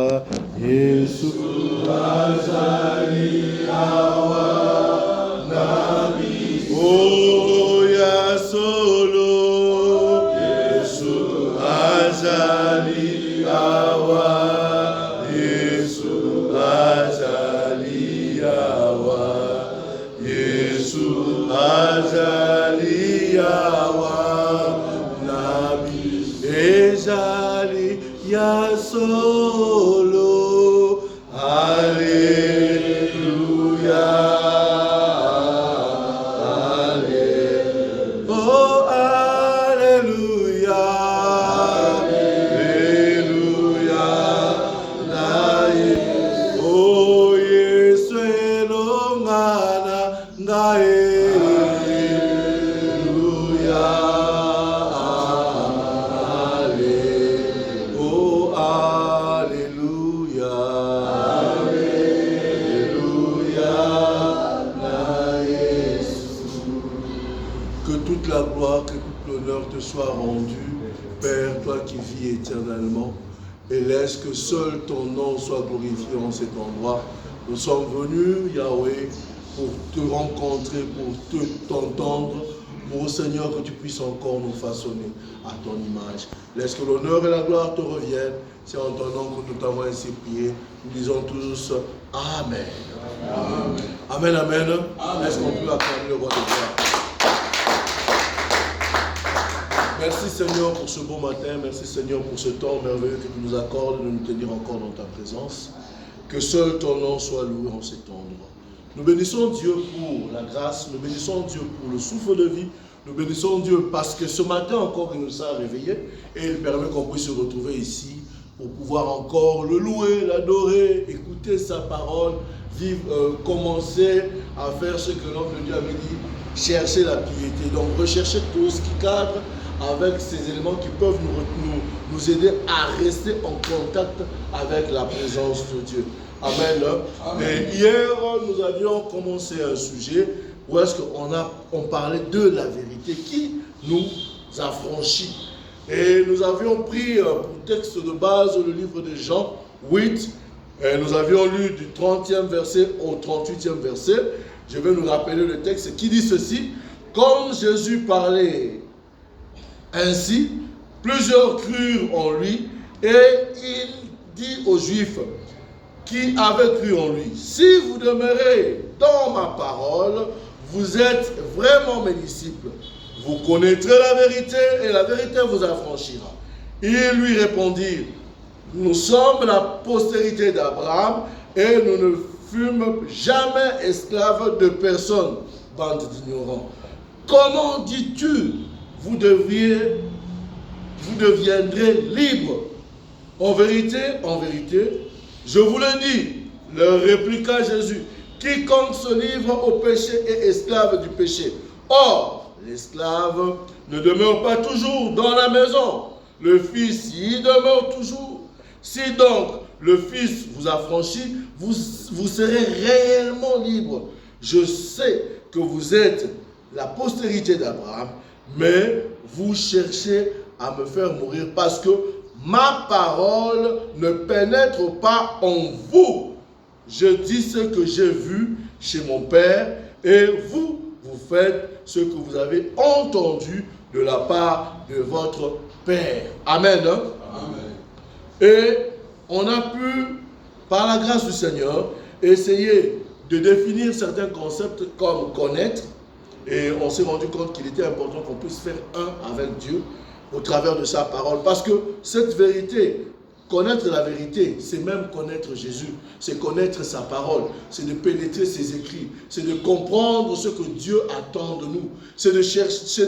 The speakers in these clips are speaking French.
Yesu azali awa nabi. Oh ya solo Yesu azali awa. Yesu azali awa. Yesu azali awa nabi. Ezali ya solo. Alléluia. Alléluia. Oh, Alléluia. Alléluia. Oh, Yesu elongana ngae. La gloire, que tout l'honneur te soit rendu, Père, toi qui vis éternellement, et laisse que seul ton nom soit glorifié en cet endroit. Nous sommes venus, Yahweh, pour te rencontrer, pour t'entendre, pour, Seigneur, que tu puisses encore nous façonner à ton image. Laisse que l'honneur et la gloire te reviennent. C'est en ton nom que nous t'avons ainsi prié. Nous disons tous Amen. Amen. Amen, amen. Amen. Est-ce qu'on peut acclamer le roi de gloire? Merci Seigneur pour ce beau matin, merci Seigneur pour ce temps merveilleux que tu nous accordes de nous tenir encore dans ta présence. Que seul ton nom soit loué en cet endroit. Nous bénissons Dieu pour la grâce, nous bénissons Dieu pour le souffle de vie, nous bénissons Dieu parce que ce matin encore il nous a réveillés et il permet qu'on puisse se retrouver ici pour pouvoir encore le louer, l'adorer, écouter sa parole, vivre, commencer à faire ce que l'homme de Dieu avait dit, chercher la piété. Donc rechercher tout ce qui cadre avec ces éléments qui peuvent nous aider à rester en contact avec la présence de Dieu. Amen. Amen. Et hier, nous avions commencé un sujet où est-ce qu'on parlait de la vérité qui nous affranchit. Et nous avions pris pour texte de base le livre de Jean 8. Et nous avions lu du 30e verset au 38e verset. Je vais nous rappeler le texte qui dit ceci. Comme Jésus parlait ainsi, plusieurs crurent en lui et il dit aux Juifs qui avaient cru en lui, si vous demeurez dans ma parole, vous êtes vraiment mes disciples. Vous connaîtrez la vérité et la vérité vous affranchira. Ils lui répondirent, nous sommes la postérité d'Abraham et nous ne fûmes jamais esclaves de personne, bande d'ignorants. Comment dis-tu, vous deviendrez libres? En vérité, je vous le dis, leur répliqua Jésus, quiconque se livre au péché est esclave du péché. Or, l'esclave ne demeure pas toujours dans la maison, le Fils y demeure toujours. Si donc le Fils vous affranchit, vous serez réellement libre. Je sais que vous êtes la postérité d'Abraham, mais vous cherchez à me faire mourir parce que ma parole ne pénètre pas en vous. Je dis ce que j'ai vu chez mon Père et vous faites ce que vous avez entendu de la part de votre Père. Amen. Hein? Amen. Et on a pu, par la grâce du Seigneur, essayer de définir certains concepts comme connaître. Et on s'est rendu compte qu'il était important qu'on puisse faire un avec Dieu au travers de sa parole. Parce que cette vérité, connaître la vérité, c'est même connaître Jésus. C'est connaître sa parole. C'est de pénétrer ses écrits. C'est de comprendre ce que Dieu attend de nous. C'est de chercher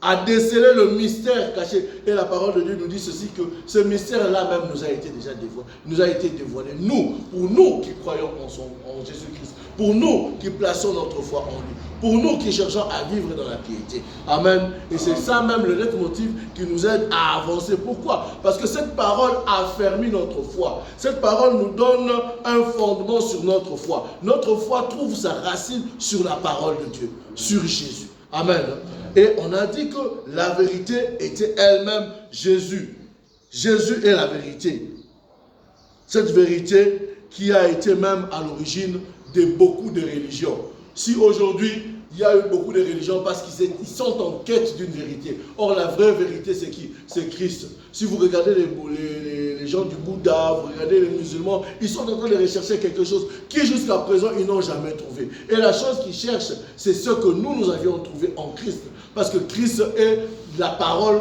à déceler le mystère caché. Et la parole de Dieu nous dit ceci, que ce mystère-là même nous a été déjà dévoilé. Nous, pour nous qui croyons en Jésus-Christ, pour nous qui plaçons notre foi en lui, pour nous qui cherchons à vivre dans la piété. Amen. Et c'est ça même le leitmotiv qui nous aide à avancer. Pourquoi? Parce que cette parole affermit notre foi. Cette parole nous donne un fondement sur notre foi. Notre foi trouve sa racine sur la parole de Dieu, sur Jésus. Amen. Et on a dit que la vérité était elle-même Jésus. Jésus est la vérité. Cette vérité qui a été même à l'origine de beaucoup de religions. Si aujourd'hui, il y a eu beaucoup de religions parce qu'ils sont en quête d'une vérité. Or, la vraie vérité, c'est qui? C'est Christ. Si vous regardez les gens du Bouddha, vous regardez les musulmans, ils sont en train de rechercher quelque chose qui jusqu'à présent, ils n'ont jamais trouvé. Et la chose qu'ils cherchent, c'est ce que nous avions trouvé en Christ. Parce que Christ est la parole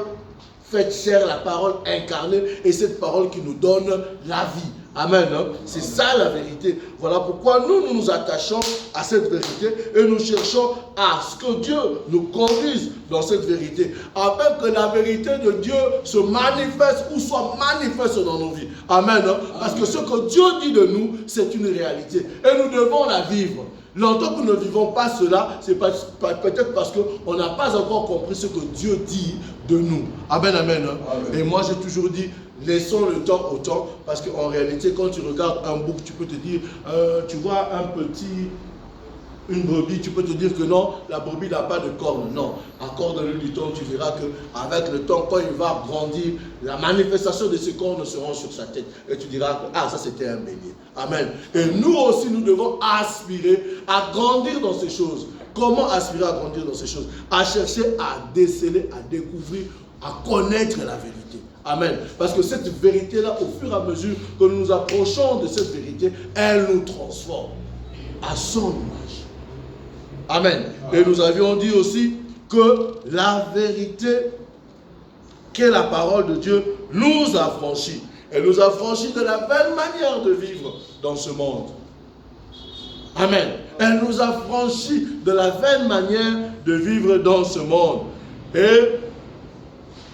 faite chair, la parole incarnée, et cette parole qui nous donne la vie. Amen. Hein? C'est ça la vérité. Voilà pourquoi nous nous attachons à cette vérité et nous cherchons à ce que Dieu nous conduise dans cette vérité, afin que la vérité de Dieu se manifeste ou soit manifeste dans nos vies. Amen. Hein? Parce que ce que Dieu dit de nous, c'est une réalité et nous devons la vivre. Longtemps que nous ne vivons pas cela, c'est peut-être parce qu'on n'a pas encore compris ce que Dieu dit de nous. Amen, amen. Hein? Amen. Et moi, j'ai toujours dit, laissons le temps au temps, parce qu'en réalité, quand tu regardes un bouc, tu peux te dire, tu vois une brebis, tu peux te dire que non, la brebis n'a pas de cornes. Non, accorde-le du temps, tu verras qu'avec le temps, quand il va grandir, la manifestation de ses cornes seront sur sa tête. Et tu diras que, ah, ça c'était un bélier. Amen. Et nous aussi, nous devons aspirer à grandir dans ces choses. Comment aspirer à grandir dans ces choses? À chercher à déceler, à découvrir, à connaître la vérité. Amen. Parce que cette vérité-là, au fur et à mesure que nous nous approchons de cette vérité, elle nous transforme à son image. Amen. Et nous avions dit aussi que la vérité, qu'est la parole de Dieu, nous a franchis. Elle nous a franchis de la vaine manière de vivre dans ce monde. Amen. Elle nous a franchis de la vaine manière de vivre dans ce monde. Et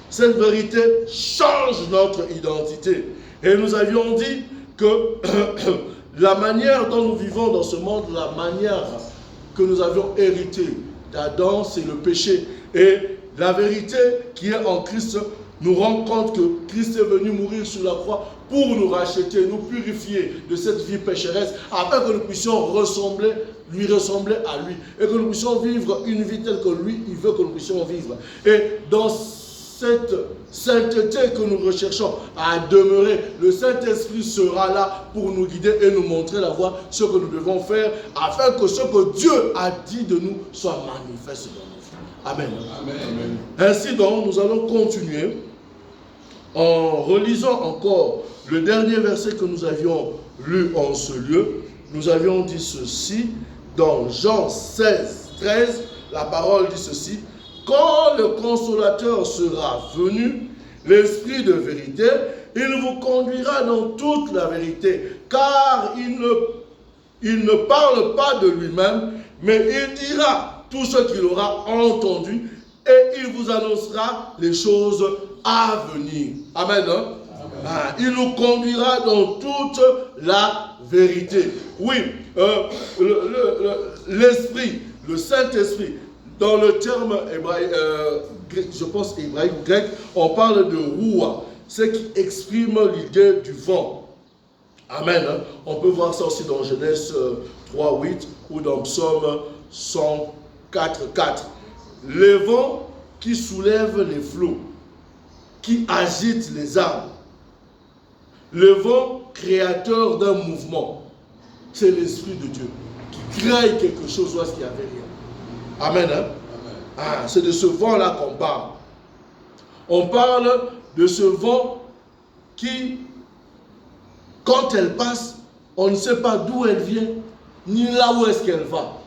cette vérité change notre identité. Et nous avions dit que la manière dont nous vivons dans ce monde, la manière que nous avions hérité d'Adam, c'est le péché. Et la vérité qui est en Christ nous rend compte que Christ est venu mourir sur la croix pour nous racheter, nous purifier de cette vie pécheresse, afin que nous puissions lui ressembler à lui, et que nous puissions vivre une vie telle que lui, il veut que nous puissions vivre. Et dans cette sainteté que nous recherchons à demeurer, le Saint-Esprit sera là pour nous guider et nous montrer la voie, ce que nous devons faire, afin que ce que Dieu a dit de nous soit manifeste dans nos vies. Amen. Amen. Ainsi donc, nous allons continuer en relisant encore le dernier verset que nous avions lu en ce lieu. Nous avions dit ceci dans Jean 16, 13, la parole dit ceci: quand le consolateur sera venu, l'Esprit de vérité, il vous conduira dans toute la vérité, car il ne parle pas de lui-même, mais il dira tout ce qu'il aura entendu et il vous annoncera les choses à venir. Amen. Hein? Amen. Il nous conduira dans toute la vérité. Oui, l'Esprit, le Saint-Esprit, dans le terme hébraïque, je pense hébraïque ou grec, on parle de roua, ce qui exprime l'idée du vent. Amen. Hein? On peut voir ça aussi dans Genèse 3:8 ou dans Psaume 104:4. Le vent qui soulève les flots, qui agite les arbres. Le vent créateur d'un mouvement, c'est l'Esprit de Dieu qui crée quelque chose lorsqu'il n'y avait rien. Amen. Hein? Amen. Ah, c'est de ce vent-là qu'on parle. On parle de ce vent qui, quand elle passe, on ne sait pas d'où elle vient, ni là où est-ce qu'elle va.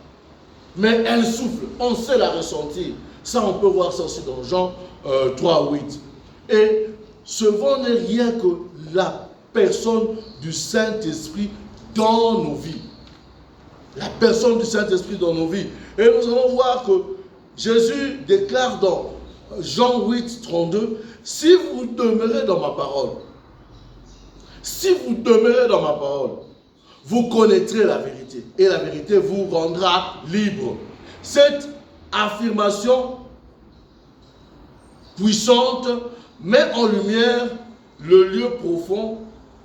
Mais elle souffle, on sait la ressentir. Ça, on peut voir ça aussi dans Jean 3:8. Et ce vent n'est rien que la personne du Saint-Esprit dans nos vies. La personne du Saint-Esprit dans nos vies. Et nous allons voir que Jésus déclare dans Jean 8:32, si vous demeurez dans ma parole, si vous demeurez dans ma parole, vous connaîtrez la vérité. Et la vérité vous rendra libre. Cette affirmation puissante met en lumière le lieu profond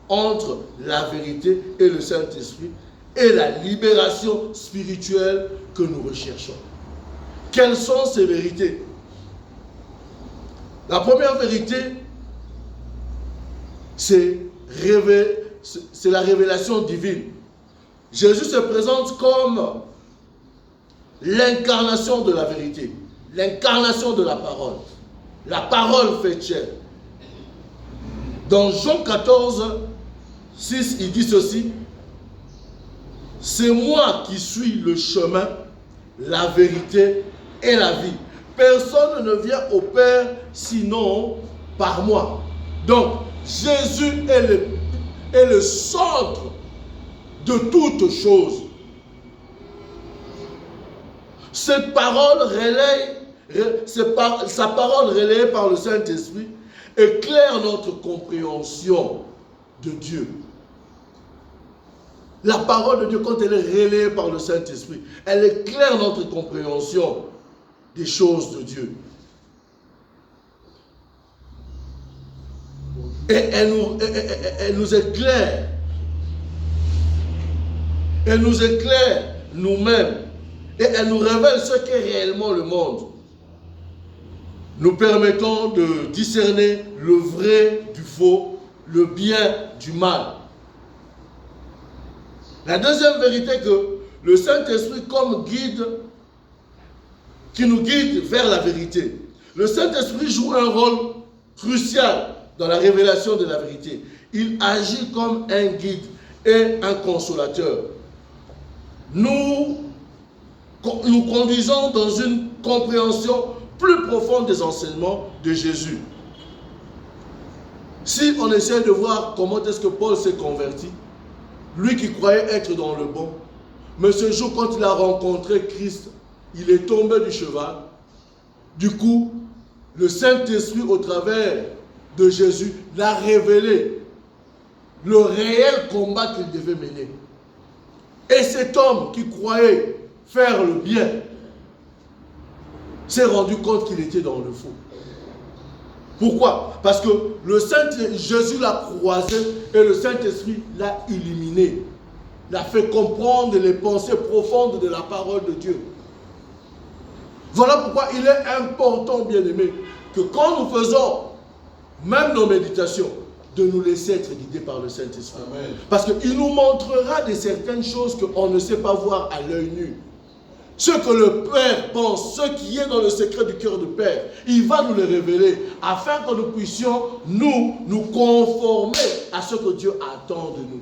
entre la vérité et le Saint-Esprit et la libération spirituelle que nous recherchons. Quelles sont ces vérités? La première vérité, c'est c'est la révélation divine. Jésus se présente comme l'incarnation de la vérité, l'incarnation de la parole. La parole fait chair. Dans Jean 14, 6, il dit ceci: c'est moi qui suis le chemin, la vérité et la vie. Personne ne vient au Père sinon par moi. Donc, Jésus est le centre de toutes choses. Cette parole sa parole relayée par le Saint-Esprit éclaire notre compréhension de Dieu. La parole de Dieu, quand elle est relayée par le Saint-Esprit, elle éclaire notre compréhension des choses de Dieu. Et elle nous éclaire. Elle nous éclaire nous-mêmes. Et elle nous révèle ce qu'est réellement le monde. Nous permettant de discerner le vrai du faux, le bien du mal. La deuxième vérité, que le Saint-Esprit comme guide, qui nous guide vers la vérité. Le Saint-Esprit joue un rôle crucial dans la révélation de la vérité. Il agit comme un guide et un consolateur. Nous conduisons dans une compréhension plus profonde des enseignements de Jésus. Si on essaie de voir comment est-ce que Paul s'est converti, lui qui croyait être dans le bon, mais ce jour quand il a rencontré Christ, il est tombé du cheval. Du coup, le Saint-Esprit au travers de Jésus l'a révélé le réel combat qu'il devait mener. Et cet homme qui croyait faire le bien s'est rendu compte qu'il était dans le faux. Pourquoi? Parce que Jésus l'a croisé et le Saint-Esprit l'a illuminé, l'a fait comprendre les pensées profondes de la parole de Dieu. Voilà pourquoi il est important, bien-aimés, que quand nous faisons même nos méditations, de nous laisser être guidés par le Saint-Esprit. Parce qu'il nous montrera de certaines choses qu'on ne sait pas voir à l'œil nu. Ce que le Père pense, ce qui est dans le secret du cœur du Père, il va nous le révéler afin que nous puissions nous conformer à ce que Dieu attend de nous.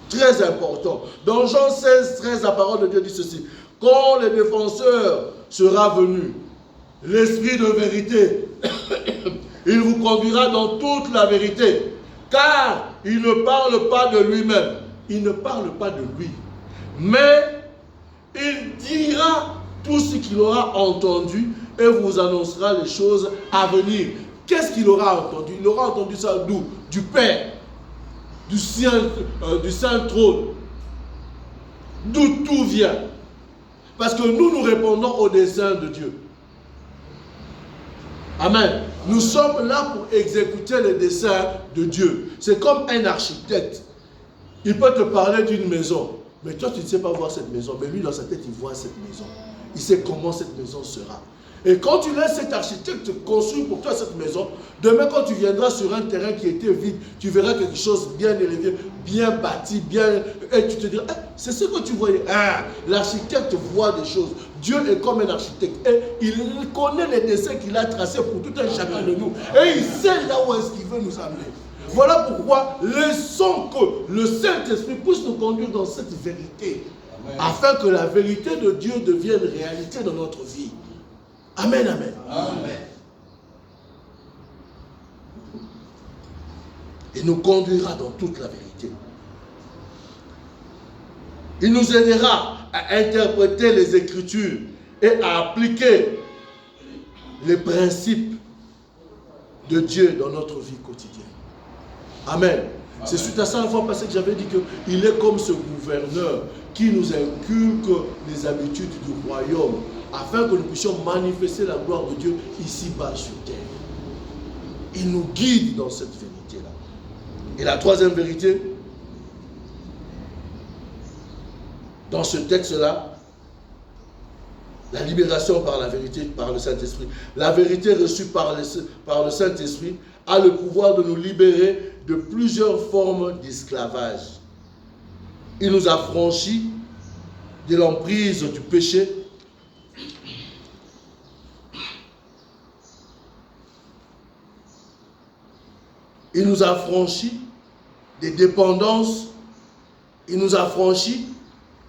Très important. Dans Jean 16, 13, la parole de Dieu dit ceci: quand le défenseur sera venu, l'Esprit de vérité, il vous conduira dans toute la vérité, car il ne parle pas de lui-même, il ne parle pas de lui, mais il dira tout ce qu'il aura entendu et vous annoncera les choses à venir. Qu'est-ce qu'il aura entendu? Il aura entendu ça d'où? Du Père, du Saint-Trône, d'où tout vient. Parce que nous répondons au dessein de Dieu. Amen. Nous sommes là pour exécuter les desseins de Dieu. C'est comme un architecte. Il peut te parler d'une maison, mais toi tu ne sais pas voir cette maison. Mais lui dans sa tête il voit cette maison. Il sait comment cette maison sera. Et quand tu laisses cet architecte construire pour toi cette maison, demain quand tu viendras sur un terrain qui était vide, tu verras quelque chose bien élevé, bien bâti, et tu te diras, ah, c'est ce que tu voyais. Ah, l'architecte voit des choses. Dieu est comme un architecte. Et il connaît les dessins qu'il a tracés pour tout un chacun de nous. Et il sait là où est-ce qu'il veut nous amener. Voilà pourquoi laissons que le Saint-Esprit puisse nous conduire dans cette vérité. Amen. Afin que la vérité de Dieu devienne réalité dans notre vie. Amen, amen. Amen. Il nous conduira dans toute la vérité. Il nous aidera à interpréter les Écritures et à appliquer les principes de Dieu dans notre vie quotidienne. Amen. Amen. C'est suite à ça, la fois passée, que j'avais dit qu'il est comme ce gouverneur qui nous inculque les habitudes du royaume, afin que nous puissions manifester la gloire de Dieu ici-bas sur terre. Il nous guide dans cette vérité-là. Et la troisième vérité, dans ce texte-là, la libération par la vérité, par le Saint-Esprit. La vérité reçue par le Saint-Esprit a le pouvoir de nous libérer de plusieurs formes d'esclavage. Il nous a franchis de l'emprise du péché. Il nous a franchis des dépendances. Il nous a franchis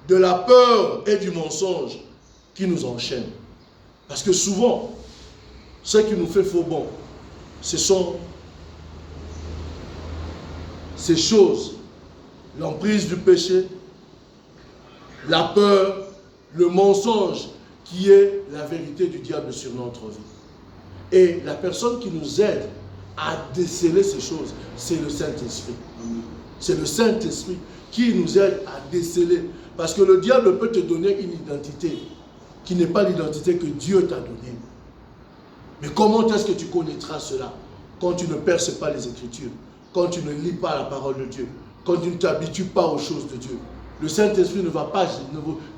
de la peur et du mensonge qui nous enchaînent. Parce que souvent, ce qui nous fait faux bon, ce sont ces choses, l'emprise du péché, la peur, le mensonge qui est la vérité du diable sur notre vie. Et la personne qui nous aide à déceler ces choses, c'est le Saint-Esprit. C'est le Saint-Esprit qui nous aide à déceler. Parce que le diable peut te donner une identité qui n'est pas l'identité que Dieu t'a donnée. Mais comment est-ce que tu connaîtras cela? Quand tu ne perces pas les Écritures, quand tu ne lis pas la parole de Dieu, quand tu ne t'habitues pas aux choses de Dieu. Le Saint-Esprit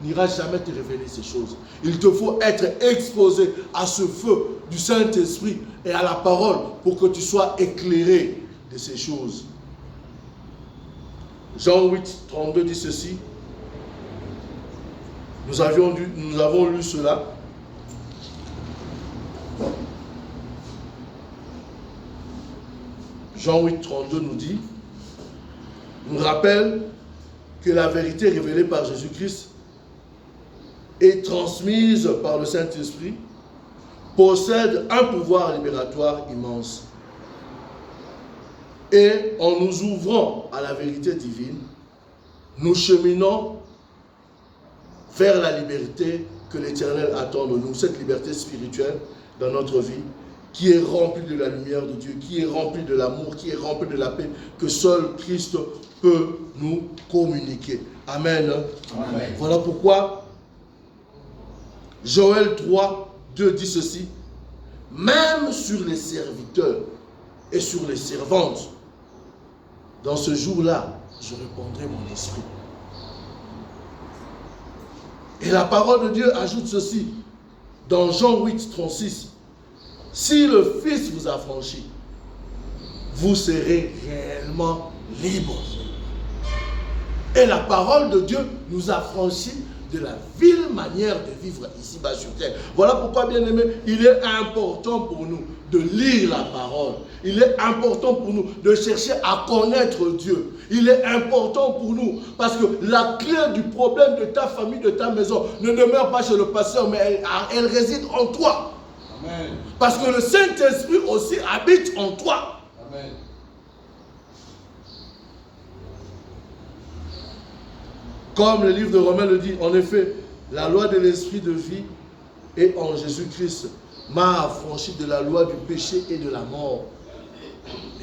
n'ira jamais te révéler ces choses. Il te faut être exposé à ce feu du Saint-Esprit et à la parole pour que tu sois éclairé de ces choses. Jean 8, 32 dit ceci. Nous avons lu cela. Jean 8, 32 nous rappelle que la vérité révélée par Jésus-Christ et transmise par le Saint-Esprit possède un pouvoir libératoire immense. Et en nous ouvrant à la vérité divine, nous cheminons vers la liberté que l'Éternel attend de nous, cette liberté spirituelle dans notre vie, qui est remplie de la lumière de Dieu, qui est remplie de l'amour, qui est remplie de la paix, que seul Christ peut nous communiquer. Amen. Amen. Voilà pourquoi Joël 3, 2 dit ceci. Même sur les serviteurs et sur les servantes, dans ce jour-là, je répandrai mon esprit. Et la parole de Dieu ajoute ceci, dans Jean 8, 36. Si le Fils vous a franchi, vous serez réellement libres. Et la parole de Dieu nous a franchis de la vile manière de vivre ici-bas sur terre. Voilà pourquoi, bien aimé, il est important pour nous de lire la parole. Il est important pour nous de chercher à connaître Dieu. Il est important pour nous parce que la clé du problème de ta famille, de ta maison, ne demeure pas chez le pasteur, mais elle réside en toi. Amen. Parce que le Saint-Esprit aussi habite en toi. Amen. Comme le livre de Romains le dit, en effet, la loi de l'esprit de vie est en Jésus-Christ m'a affranchi de la loi du péché et de la mort.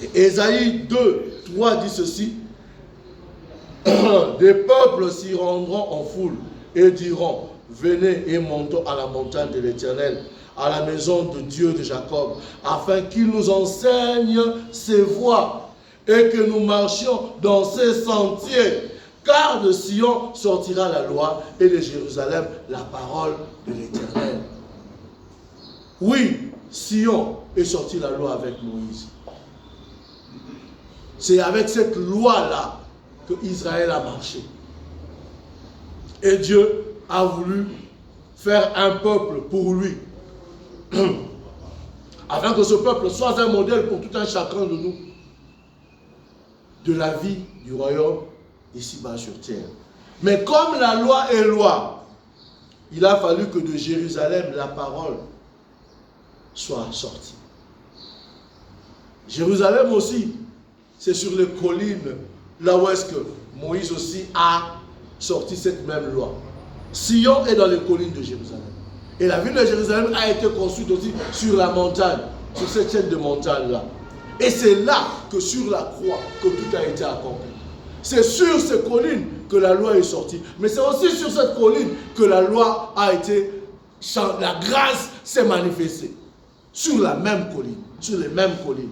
Et Ésaïe 2, 3 dit ceci. Des peuples s'y rendront en foule et diront, venez et montons à la montagne de l'Éternel, à la maison de Dieu de Jacob, afin qu'il nous enseigne ses voies et que nous marchions dans ses sentiers. Car de Sion sortira la loi et de Jérusalem la parole de l'Éternel. Oui, Sion est sorti la loi avec Moïse. C'est avec cette loi-là que Israël a marché. Et Dieu a voulu faire un peuple pour lui. Afin que ce peuple soit un modèle pour tout un chacun de nous. De la vie du royaume ici-bas sur terre. Mais comme la loi est loi, il a fallu que de Jérusalem la parole soit sortie. Jérusalem aussi, c'est sur les collines, là où est-ce que Moïse aussi a sorti cette même loi. Sion est dans les collines de Jérusalem. Et la ville de Jérusalem a été construite aussi sur la montagne, sur cette chaîne de montagne-là. Et c'est là que sur la croix que tout a été accompli. C'est sur ces collines que la loi est sortie. Mais c'est aussi sur cette colline que la loi a été, la grâce s'est manifestée. Sur la même colline, sur les mêmes collines.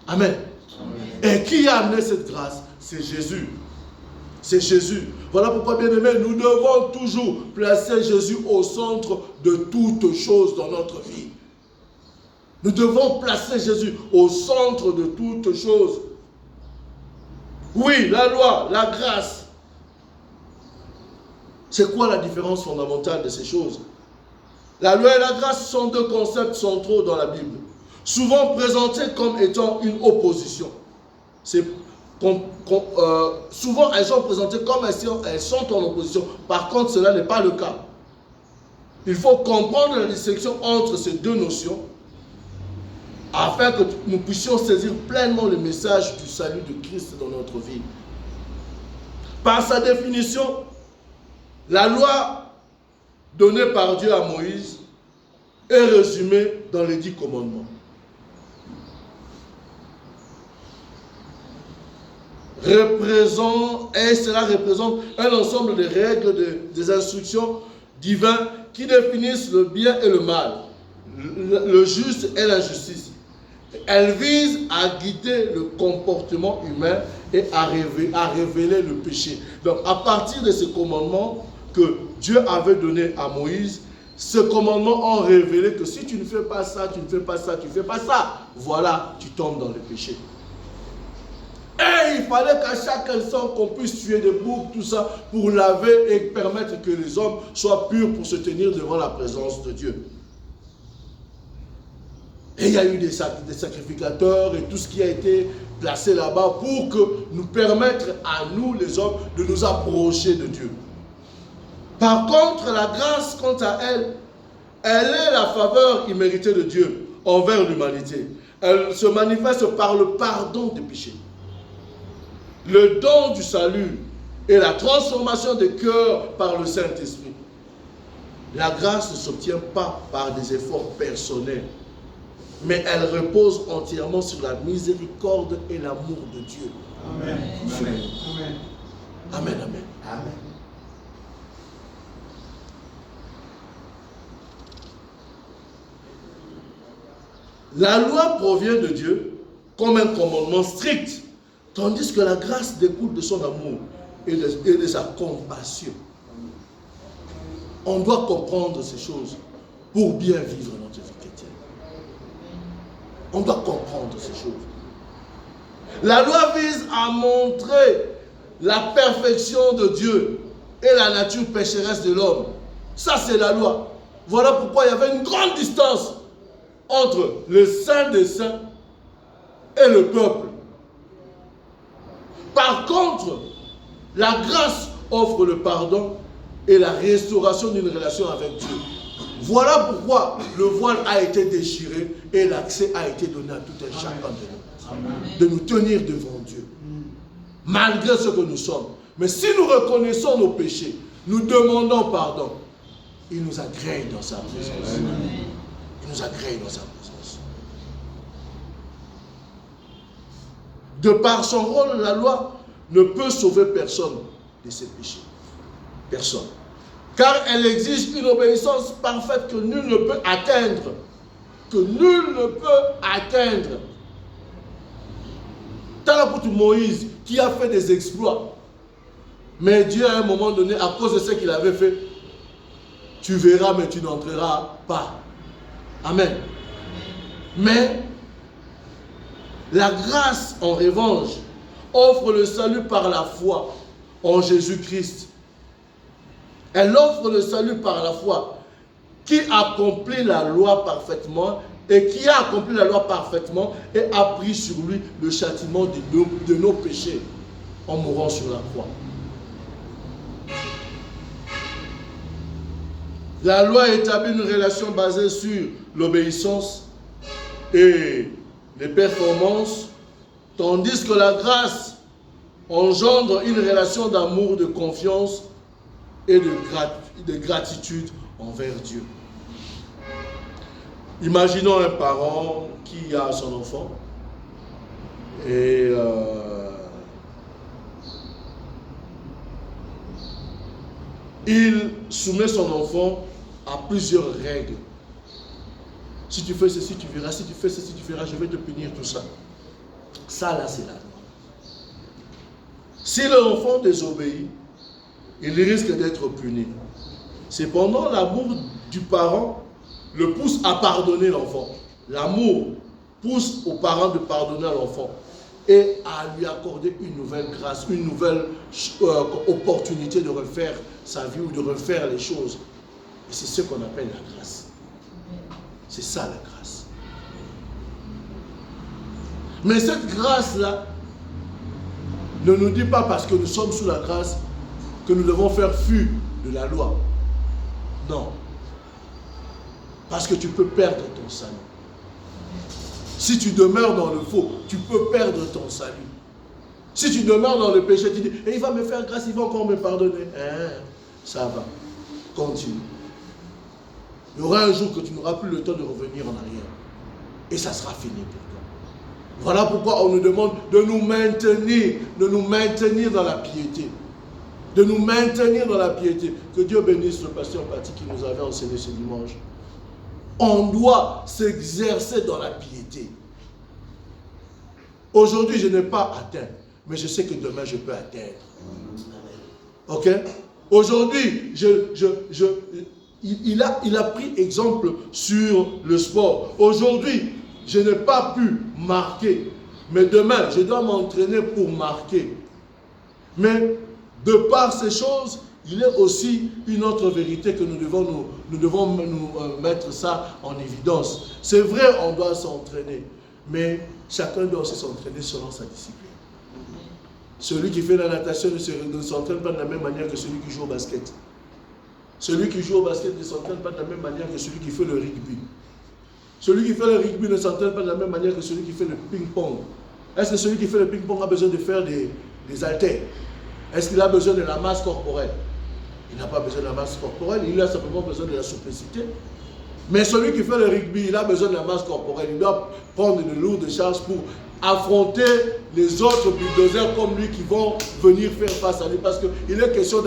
Amen. Amen. Et qui a amené cette grâce? C'est Jésus. C'est Jésus. Voilà pourquoi, bien aimé, nous devons toujours placer Jésus au centre de toutes choses dans notre vie. Nous devons placer Jésus au centre de toutes choses. Oui, la loi, la grâce. C'est quoi la différence fondamentale de ces choses? La loi et la grâce sont deux concepts centraux dans la Bible, souvent présentés comme étant une opposition. Souvent, elles sont présentées comme elles sont en opposition. Par contre, cela n'est pas le cas. Il faut comprendre la distinction entre ces deux notions afin que nous puissions saisir pleinement le message du salut de Christ dans notre vie. Par sa définition, la loi donnée par Dieu à Moïse est résumée dans les 10 commandements. Cela représente un ensemble de règles, des instructions divines qui définissent le bien et le mal, le juste et l'injustice. Elle vise à guider le comportement humain et à révéler le péché. Donc, à partir de ces commandements que Dieu avait donnés à Moïse, ces commandements ont révélé que si tu ne fais pas ça, tu ne fais pas ça, tu ne fais pas ça, voilà, tu tombes dans le péché. Et il fallait qu'à chaque instant qu'on puisse tuer des boucs, tout ça, pour laver et permettre que les hommes soient purs pour se tenir devant la présence de Dieu. Et il y a eu des sacrificateurs et tout ce qui a été placé là-bas pour que nous permettre à nous, les hommes, de nous approcher de Dieu. Par contre, la grâce, quant à elle, elle est la faveur imméritée de Dieu envers l'humanité. Elle se manifeste par le pardon des péchés, le don du salut et la transformation des cœurs par le Saint-Esprit. La grâce ne s'obtient pas par des efforts personnels, mais elle repose entièrement sur la miséricorde et l'amour de Dieu. Amen. Amen. Amen. Amen. Amen. La loi provient de Dieu comme un commandement strict, tandis que la grâce découle de son amour et de sa compassion. On doit comprendre ces choses pour bien vivre notre vie chrétienne. On doit comprendre ces choses. La loi vise à montrer la perfection de Dieu et la nature pécheresse de l'homme. Ça, c'est la loi. Voilà pourquoi il y avait une grande distance entre le Saint des Saints et le peuple. Par contre, la grâce offre le pardon et la restauration d'une relation avec Dieu. Voilà pourquoi le voile a été déchiré et l'accès a été donné à tout un chacun de nous. De nous tenir devant Dieu. Malgré ce que nous sommes. Mais si nous reconnaissons nos péchés, nous demandons pardon, il nous agrée dans sa présence. Il nous agrée dans sa présence. De par son rôle, la loi ne peut sauver personne de ses péchés. Personne. Car elle exige une obéissance parfaite que nul ne peut atteindre. Que nul ne peut atteindre. Talapoutou Moïse, qui a fait des exploits. Mais Dieu, à un moment donné, à cause de ce qu'il avait fait, tu verras, mais tu n'entreras pas. Amen. Mais la grâce, en revanche, offre le salut par la foi en Jésus-Christ. Elle offre le salut par la foi qui accomplit la loi parfaitement et qui a accompli la loi parfaitement et a pris sur lui le châtiment de nos péchés en mourant sur la croix. La loi établit une relation basée sur l'obéissance et les performances, tandis que la grâce engendre une relation d'amour, de confiance et de gratitude envers Dieu. Imaginons un parent qui a son enfant et il soumet son enfant à plusieurs règles. Si tu fais ceci, tu verras. Si tu fais ceci, tu verras. Je vais te punir, tout ça. Ça, là, c'est la loi. Si l'enfant désobéit, il risque d'être puni. Cependant, l'amour du parent le pousse à pardonner l'enfant. l'amour pousse aux parents de pardonner à l'enfant et à lui accorder une nouvelle grâce, une nouvelle opportunité de refaire sa vie ou de refaire les choses. Et c'est ce qu'on appelle la grâce. C'est ça la grâce. Mais cette grâce-là ne nous dit pas parce que nous sommes sous la grâce que nous devons faire fi de la loi. Non. Parce que tu peux perdre ton salut. Si tu demeures dans le faux, tu peux perdre ton salut. Si tu demeures dans le péché, tu dis, il va me faire grâce, il va encore me pardonner. Ça va. Continue. Il y aura un jour que tu n'auras plus le temps de revenir en arrière. Et ça sera fini pour toi. Voilà pourquoi on nous demande de nous maintenir dans la piété. De nous maintenir dans la piété. Que Dieu bénisse le pasteur Paty qui nous avait enseigné ce dimanche. On doit s'exercer dans la piété. Aujourd'hui, je n'ai pas atteint, mais je sais que demain, je peux atteindre. Ok? Aujourd'hui, il a pris exemple sur le sport. Aujourd'hui, je n'ai pas pu marquer, mais demain, je dois m'entraîner pour marquer. Mais de par ces choses, il est aussi une autre vérité que nous devons mettre ça en évidence. C'est vrai, on doit s'entraîner, mais chacun doit aussi s'entraîner selon sa discipline. Celui qui fait la natation ne s'entraîne pas de la même manière que celui qui joue au basket. Celui qui joue au basket ne s'entraîne pas de la même manière que celui qui fait le rugby. Celui qui fait le rugby ne s'entraîne pas de la même manière que celui qui fait le ping-pong. Est-ce que celui qui fait le ping-pong a besoin de faire des haltères? Est-ce qu'il a besoin de la masse corporelle? Il n'a pas besoin de la masse corporelle, il a simplement besoin de la simplicité. Mais celui qui fait le rugby, il a besoin de la masse corporelle. Il doit prendre de lourdes charges pour affronter les autres bulldozers comme lui qui vont venir faire face à lui. Parce qu'il est question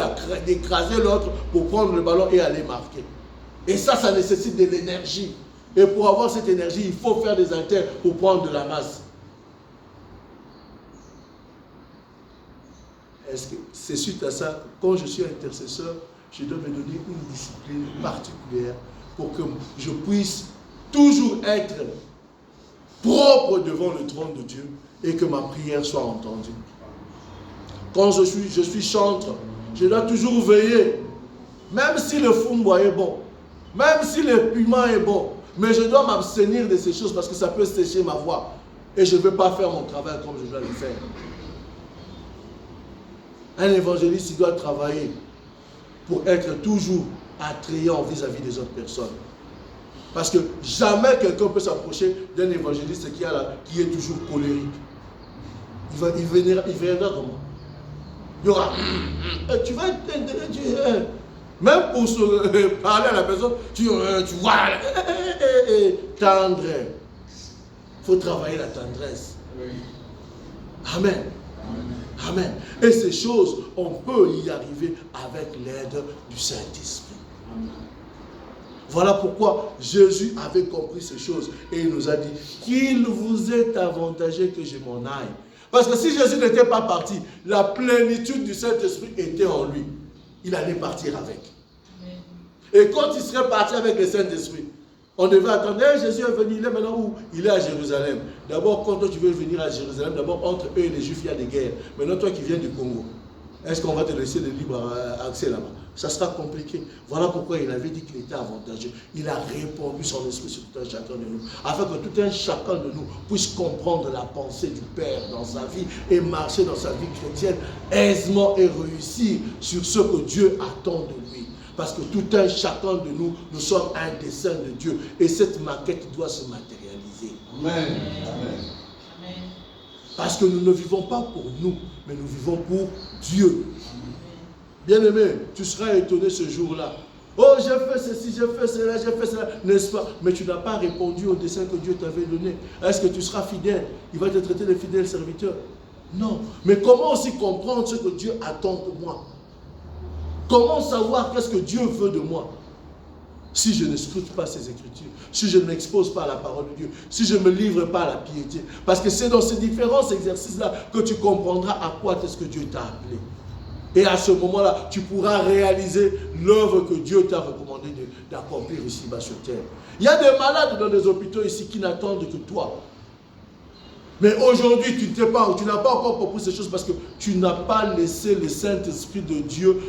d'écraser l'autre pour prendre le ballon et aller marquer. Et ça nécessite de l'énergie. Et pour avoir cette énergie, il faut faire des haltères pour prendre de la masse. Est-ce que c'est suite à ça, quand je suis intercesseur, je dois me donner une discipline particulière pour que je puisse toujours être propre devant le trône de Dieu et que ma prière soit entendue. Quand je suis chantre, je dois toujours veiller, même si le fumbois est bon, même si le piment est bon, mais je dois m'abstenir de ces choses parce que ça peut sécher ma voix et je ne vais pas faire mon travail comme je dois le faire. Un évangéliste, il doit travailler pour être toujours attrayant vis-à-vis des autres personnes. Parce que jamais quelqu'un peut s'approcher d'un évangéliste qui est toujours colérique. Il viendra comment? Il y aura... Tu vas être... Même pour se parler à la personne, tu vois... Tendre. Il faut travailler la tendresse. Amen. Amen. Et ces choses, on peut y arriver avec l'aide du Saint-Esprit. Voilà pourquoi Jésus avait compris ces choses et il nous a dit qu'il vous est avantageux que je m'en aille. Parce que si Jésus n'était pas parti, la plénitude du Saint-Esprit était en lui. Il allait partir avec. Et quand il serait parti avec le Saint-Esprit, on devait attendre, Jésus est venu, il est maintenant où? Il est à Jérusalem. D'abord, quand toi tu veux venir à Jérusalem, d'abord entre eux et les Juifs, il y a des guerres. Maintenant, toi qui viens du Congo, est-ce qu'on va te laisser de libre accès là-bas? Ça sera compliqué. Voilà pourquoi il avait dit qu'il était avantageux. Il a répandu son esprit sur tout un chacun de nous, afin que tout un chacun de nous puisse comprendre la pensée du Père dans sa vie et marcher dans sa vie chrétienne aisément et réussir sur ce que Dieu attend de lui. Parce que tout un chacun de nous, nous sommes un dessein de Dieu. Et cette maquette doit se matérialiser. Amen. Amen. Parce que nous ne vivons pas pour nous, mais nous vivons pour Dieu. Bien-aimé, tu seras étonné ce jour-là. Oh, j'ai fait ceci, j'ai fait cela, n'est-ce pas? Mais tu n'as pas répondu au dessein que Dieu t'avait donné. Est-ce que tu seras fidèle? Il va te traiter de fidèle serviteur? Non. Mais comment aussi comprendre ce que Dieu attend de moi? Comment savoir qu'est-ce que Dieu veut de moi? Si je ne scrute pas ces Écritures, si je ne m'expose pas à la parole de Dieu, si je ne me livre pas à la piété. Parce que c'est dans ces différents exercices-là que tu comprendras à quoi est-ce que Dieu t'a appelé. Et à ce moment-là, tu pourras réaliser l'œuvre que Dieu t'a recommandé d'accomplir ici-bas sur terre. Il y a des malades dans des hôpitaux ici qui n'attendent que toi. Mais aujourd'hui, tu n'as pas encore compris ces choses parce que tu n'as pas laissé le Saint-Esprit de Dieu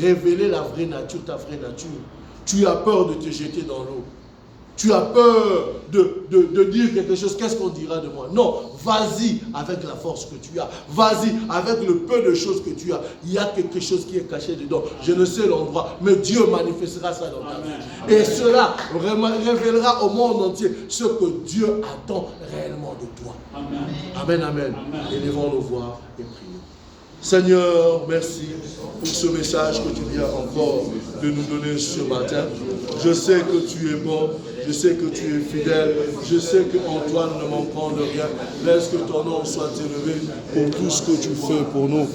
révéler la vraie nature, ta vraie nature. Tu as peur de te jeter dans l'eau. Tu as peur de dire quelque chose. Qu'est-ce qu'on dira de moi? Non, vas-y avec la force que tu as. Vas-y avec le peu de choses que tu as. Il y a quelque chose qui est caché dedans. Je ne sais l'endroit, mais Dieu manifestera ça dans ta vie. Et cela révélera au monde entier ce que Dieu attend réellement de toi. Amen, amen. Amen. Élevons nos voix et prions. Seigneur, merci pour ce message que tu viens encore de nous donner ce matin. Je sais que tu es bon, je sais que tu es fidèle, je sais qu'en toi nous ne manquons de rien. Laisse que ton nom soit élevé pour tout ce que tu fais pour nous.